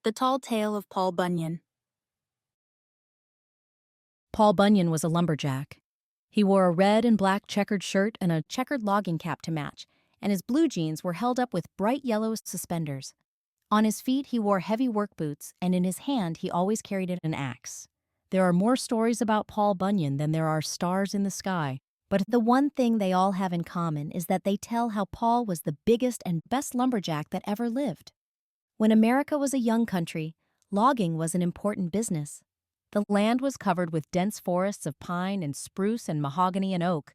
The Tall Tale of Paul Bunyan. Paul Bunyan was a lumberjack. He wore a red and black checkered shirt and a checkered logging cap to match, and his blue jeans were held up with bright yellow suspenders. On his feet he wore heavy work boots, and in his hand he always carried an axe. There are more stories about Paul Bunyan than there are stars in the sky, but the one thing they all have in common is that they tell how Paul was the biggest and best lumberjack that ever lived. When America was a young country, logging was an important business. The land was covered with dense forests of pine and spruce and mahogany and oak.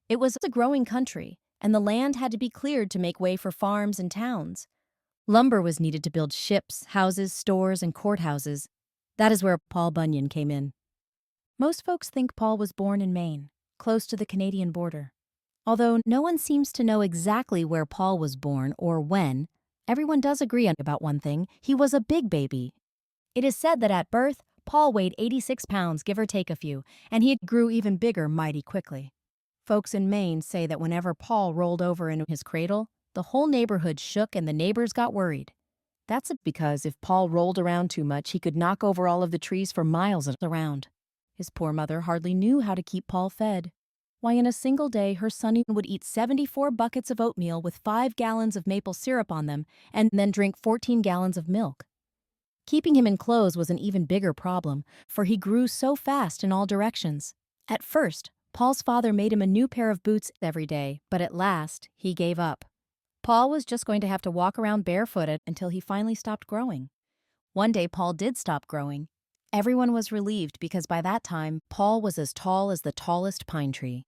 It was a growing country, and the land had to be cleared to make way for farms and towns. Lumber was needed to build ships, houses, stores, and courthouses. That is where Paul Bunyan came in. Most folks think Paul was born in Maine, close to the Canadian border. Although no one seems to know exactly where Paul was born or when, everyone does agree about one thing: he was a big baby. It is said that at birth, Paul weighed 86 pounds, give or take a few, and he grew even bigger mighty quickly. Folks in Maine say that whenever Paul rolled over in his cradle, the whole neighborhood shook and the neighbors got worried. That's because if Paul rolled around too much, he could knock over all of the trees for miles around. His poor mother hardly knew how to keep Paul fed. Why, in a single day, her son would eat 74 buckets of oatmeal with 5 gallons of maple syrup on them and then drink 14 gallons of milk. Keeping him in clothes was an even bigger problem, for he grew so fast in all directions. At first, Paul's father made him a new pair of boots every day, but at last, he gave up. Paul was just going to have to walk around barefooted until he finally stopped growing. One day, Paul did stop growing. Everyone was relieved because by that time, Paul was as tall as the tallest pine tree.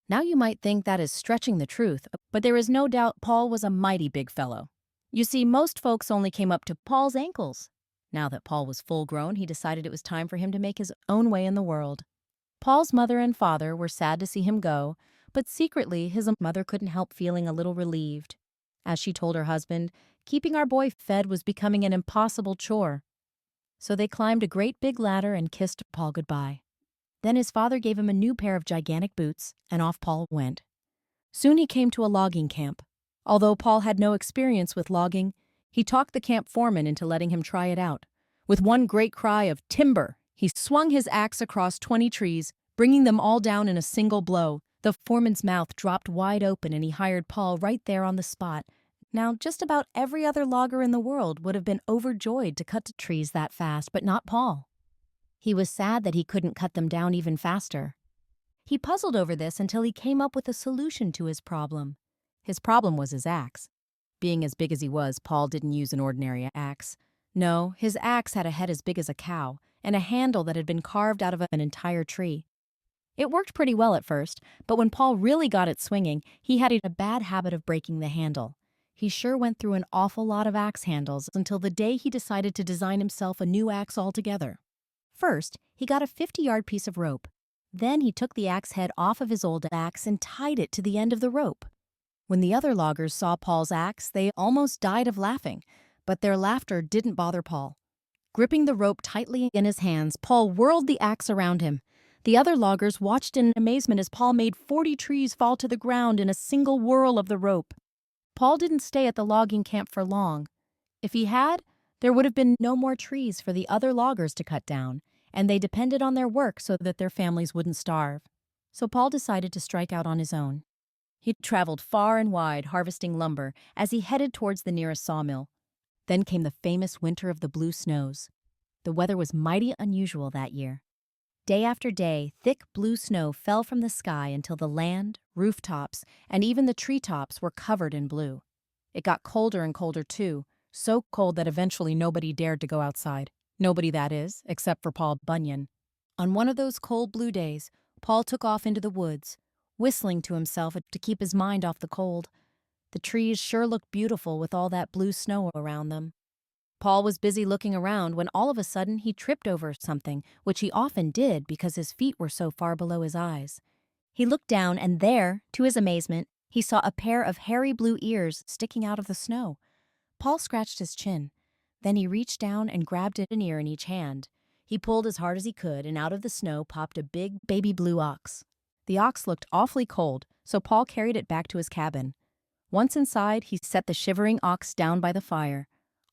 Now you might think that is stretching the truth, but there is no doubt Paul was a mighty big fellow. You see, most folks only came up to Paul's ankles. Now that Paul was full grown, he decided it was time for him to make his own way in the world. Paul's mother and father were sad to see him go, but secretly his mother couldn't help feeling a little relieved. As she told her husband, keeping our boy fed was becoming an impossible chore. So they climbed a great big ladder and kissed Paul goodbye. Then his father gave him a new pair of gigantic boots, and off Paul went. Soon he came to a logging camp. Although Paul had no experience with logging, he talked the camp foreman into letting him try it out. With one great cry of "Timber!" he swung his axe across 20 trees, bringing them all down in a single blow. The foreman's mouth dropped wide open and he hired Paul right there on the spot. Now, just about every other logger in the world would have been overjoyed to cut trees that fast, but not Paul. He was sad that he couldn't cut them down even faster. He puzzled over this until he came up with a solution to his problem. His problem was his axe. Being as big as he was, Paul didn't use an ordinary axe. No, his axe had a head as big as a cow and a handle that had been carved out of an entire tree. It worked pretty well at first, but when Paul really got it swinging, he had a bad habit of breaking the handle. He sure went through an awful lot of axe handles until the day he decided to design himself a new axe altogether. First, he got a 50-yard piece of rope. Then he took the axe head off of his old axe and tied it to the end of the rope. When the other loggers saw Paul's axe, they almost died of laughing, but their laughter didn't bother Paul. Gripping the rope tightly in his hands, Paul whirled the axe around him. The other loggers watched in amazement as Paul made 40 trees fall to the ground in a single whirl of the rope. Paul didn't stay at the logging camp for long. If he had, there would have been no more trees for the other loggers to cut down, and they depended on their work so that their families wouldn't starve. So Paul decided to strike out on his own. He traveled far and wide harvesting lumber as he headed towards the nearest sawmill. Then came the famous winter of the blue snows. The weather was mighty unusual that year. Day after day, thick blue snow fell from the sky until the land, rooftops, and even the treetops were covered in blue. It got colder and colder too, so cold that eventually nobody dared to go outside. Nobody, that is, except for Paul Bunyan. On one of those cold blue days, Paul took off into the woods, whistling to himself to keep his mind off the cold. The trees sure looked beautiful with all that blue snow around them. Paul was busy looking around when all of a sudden he tripped over something, which he often did because his feet were so far below his eyes. He looked down and there, to his amazement, he saw a pair of hairy blue ears sticking out of the snow. Paul scratched his chin. Then he reached down and grabbed an ear in each hand. He pulled as hard as he could, and out of the snow popped a big baby blue ox. The ox looked awfully cold, so Paul carried it back to his cabin. Once inside, he set the shivering ox down by the fire.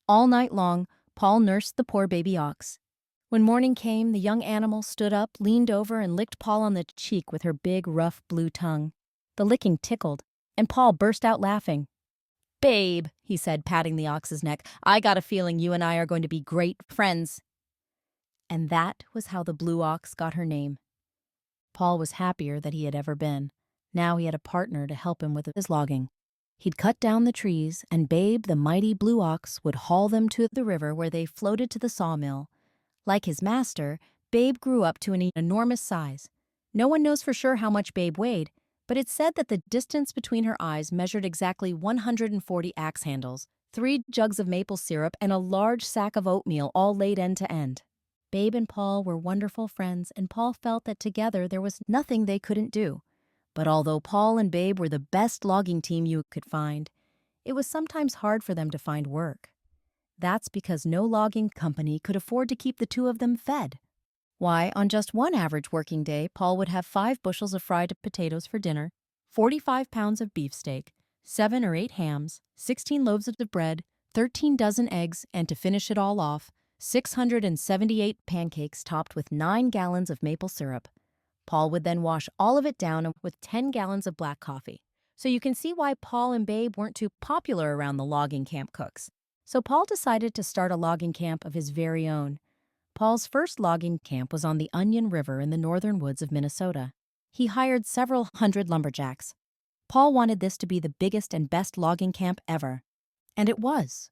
All night long, Paul nursed the poor baby ox. When morning came, the young animal stood up, leaned over, and licked Paul on the cheek with her big, rough blue tongue. The licking tickled, and Paul burst out laughing. "Babe," he said, patting the ox's neck, "I got a feeling you and I are going to be great friends." And that was how the blue ox got her name. Paul was happier than he had ever been. Now he had a partner to help him with his logging. He'd cut down the trees, and Babe, the mighty blue ox, would haul them to the river where they floated to the sawmill. Like his master, Babe grew up to an enormous size. No one knows for sure how much Babe weighed, but it's said that the distance between her eyes measured exactly 140 axe handles, 3 jugs of maple syrup, and a large sack of oatmeal all laid end to end. Babe and Paul were wonderful friends, and Paul felt that together there was nothing they couldn't do. But although Paul and Babe were the best logging team you could find, it was sometimes hard for them to find work. That's because no logging company could afford to keep the two of them fed. Why, on just one average working day, Paul would have 5 bushels of fried potatoes for dinner, 45 pounds of beefsteak, 7 or 8 hams, 16 loaves of bread, 13 dozen eggs, and to finish it all off, 678 pancakes topped with 9 gallons of maple syrup. Paul would then wash all of it down with 10 gallons of black coffee. So you can see why Paul and Babe weren't too popular around the logging camp cooks. So Paul decided to start a logging camp of his very own. Paul's first logging camp was on the Onion River in the northern woods of Minnesota. He hired several hundred lumberjacks. Paul wanted this to be the biggest and best logging camp ever. And it was.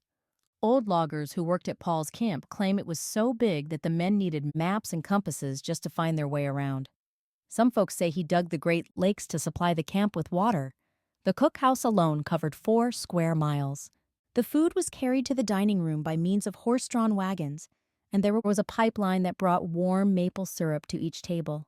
Old loggers who worked at Paul's camp claim it was so big that the men needed maps and compasses just to find their way around. Some folks say he dug the Great Lakes to supply the camp with water. The cookhouse alone covered 4 square miles. The food was carried to the dining room by means of horse-drawn wagons, and there was a pipeline that brought warm maple syrup to each table.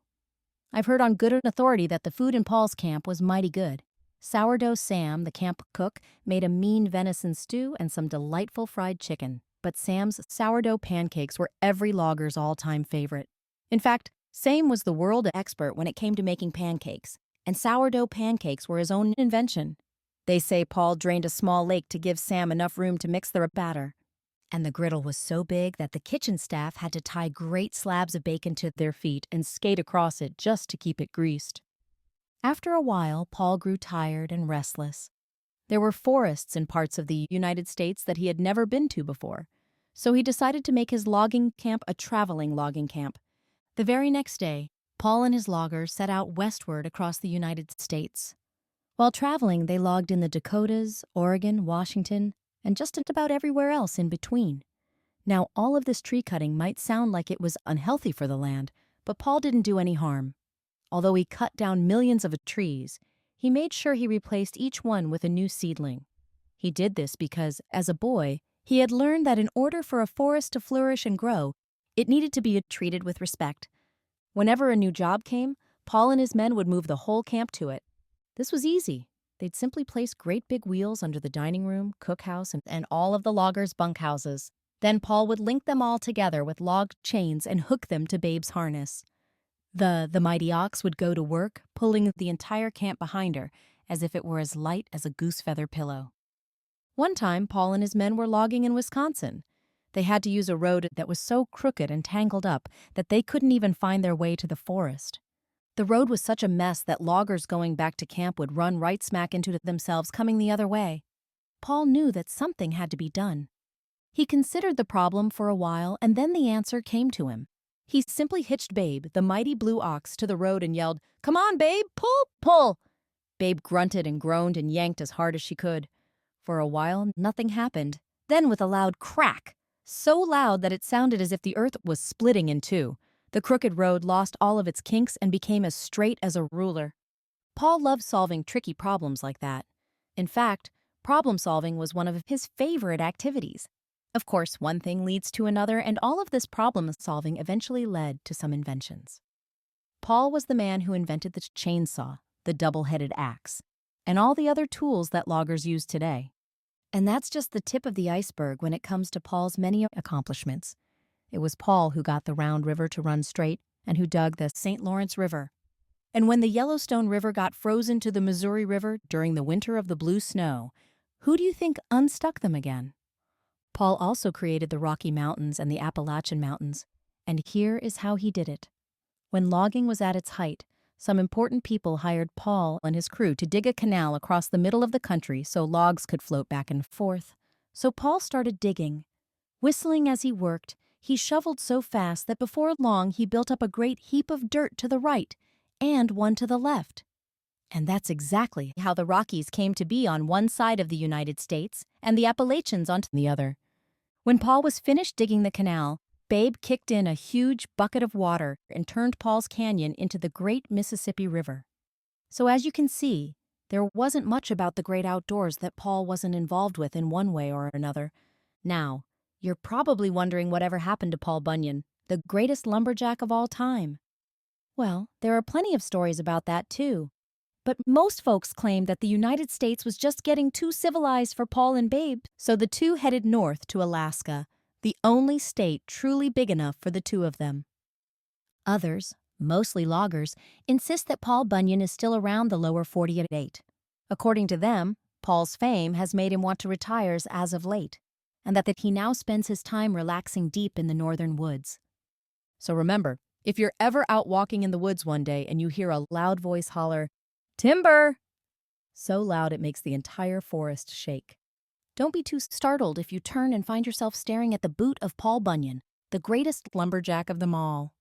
I've heard on good authority that the food in Paul's camp was mighty good. Sourdough Sam, the camp cook, made a mean venison stew and some delightful fried chicken, but Sam's sourdough pancakes were every logger's all-time favorite. In fact, Sam was the world expert when it came to making pancakes, and sourdough pancakes were his own invention. They say Paul drained a small lake to give Sam enough room to mix their batter. And the griddle was so big that the kitchen staff had to tie great slabs of bacon to their feet and skate across it just to keep it greased. After a while, Paul grew tired and restless. There were forests in parts of the United States that he had never been to before, so he decided to make his logging camp a traveling logging camp. The very next day, Paul and his loggers set out westward across the United States. While traveling, they logged in the Dakotas, Oregon, Washington, and just about everywhere else in between. Now, all of this tree cutting might sound like it was unhealthy for the land, but Paul didn't do any harm. Although he cut down millions of trees, he made sure he replaced each one with a new seedling. He did this because, as a boy, he had learned that in order for a forest to flourish and grow, it needed to be treated with respect. Whenever a new job came, Paul and his men would move the whole camp to it. This was easy. They'd simply place great big wheels under the dining room, cookhouse, and all of the loggers' bunkhouses. Then Paul would link them all together with log chains and hook them to Babe's harness. The mighty ox would go to work, pulling the entire camp behind her, as if it were as light as a goose feather pillow. One time, Paul and his men were logging in Wisconsin. They had to use a road that was so crooked and tangled up that they couldn't even find their way to the forest. The road was such a mess that loggers going back to camp would run right smack into themselves coming the other way. Paul knew that something had to be done. He considered the problem for a while, and then the answer came to him. He simply hitched Babe, the mighty blue ox, to the road and yelled, "Come on, Babe, pull, pull!" Babe grunted and groaned and yanked as hard as she could. For a while, nothing happened. Then with a loud crack, so loud that it sounded as if the earth was splitting in two, the crooked road lost all of its kinks and became as straight as a ruler. Paul loved solving tricky problems like that. In fact, problem solving was one of his favorite activities. Of course, one thing leads to another, and all of this problem solving eventually led to some inventions. Paul was the man who invented the chainsaw, the double-headed axe, and all the other tools that loggers use today. And that's just the tip of the iceberg when it comes to Paul's many accomplishments. It was Paul who got the Round River to run straight and who dug the St. Lawrence River. And when the Yellowstone River got frozen to the Missouri River during the winter of the blue snow, who do you think unstuck them again? Paul also created the Rocky Mountains and the Appalachian Mountains, and here is how he did it. When logging was at its height, some important people hired Paul and his crew to dig a canal across the middle of the country so logs could float back and forth. So Paul started digging. Whistling as he worked, he shoveled so fast that before long he built up a great heap of dirt to the right and one to the left. And that's exactly how the Rockies came to be on one side of the United States and the Appalachians on the other. When Paul was finished digging the canal, Babe kicked in a huge bucket of water and turned Paul's canyon into the Great Mississippi River. So as you can see, there wasn't much about the great outdoors that Paul wasn't involved with in one way or another. Now, you're probably wondering whatever happened to Paul Bunyan, the greatest lumberjack of all time. Well, there are plenty of stories about that too. But most folks claim that the United States was just getting too civilized for Paul and Babe, so the two headed north to Alaska, the only state truly big enough for the two of them. Others, mostly loggers, insist that Paul Bunyan is still around the lower 48. According to them, Paul's fame has made him want to retire as of late, and that he now spends his time relaxing deep in the northern woods. So remember, if you're ever out walking in the woods one day and you hear a loud voice holler, "Timber!" so loud it makes the entire forest shake. Don't be too startled if you turn and find yourself staring at the boot of Paul Bunyan, the greatest lumberjack of them all.